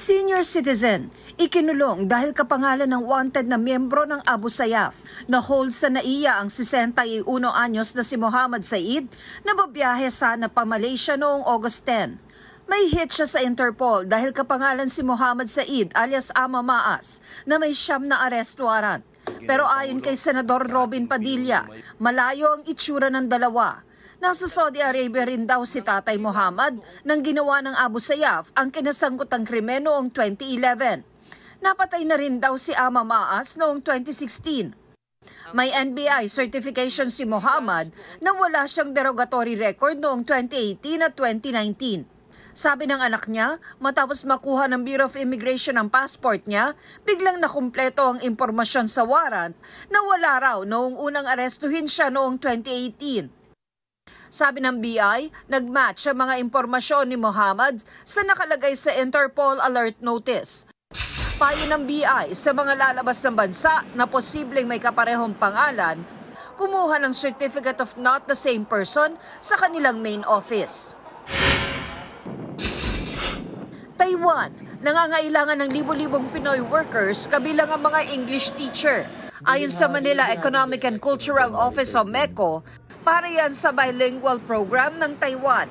Senior citizen, ikinulong dahil kapangalan ng wanted na miyembro ng Abu Sayyaf. Na-hold sa NAIA ang 61 anyos na si Muhammad Said na babiyahe sana pa Malaysia noong August 10. May hit siya sa Interpol dahil kapangalan si Muhammad Said alias Ama Maas na may siyam na arrest warrant. Pero ayon kay Senador Robin Padilla, malayo ang itsura ng dalawa. Nasa Saudi Arabia rin daw si Tatay Muhammad nang ginawa ng Abu Sayyaf ang kinasangkutang krimen noong 2011. Napatay na rin daw si Ama Maas noong 2016. May NBI certification si Muhammad na wala siyang derogatory record noong 2018 at 2019. Sabi ng anak niya, matapos makuha ng Bureau of Immigration ang passport niya, biglang nakumpleto ang impormasyon sa warrant na wala raw noong unang arestuhin siya noong 2018. Sabi ng BI, nag-match ang mga impormasyon ni Muhammad sa nakalagay sa Interpol Alert Notice. Payo ng BI sa mga lalabas ng bansa na posibleng may kaparehong pangalan, kumuha ng Certificate of Not the Same Person sa kanilang main office. Taiwan, nangangailangan ng libo-libong Pinoy workers kabilang ang mga English teacher. Ayon sa Manila Economic and Cultural Office o MECO, para yan sa bilingual program ng Taiwan.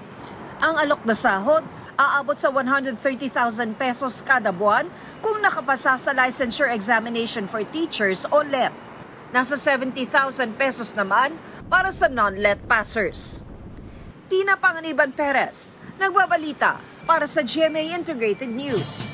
Ang alok na sahod, aabot sa 130,000 pesos kada buwan kung nakapasa sa licensure examination for teachers o LEP. Nasa 70,000 pesos naman para sa non-LET passers. Tina Panganiban Perez, nagbabalita para sa GMA Integrated News.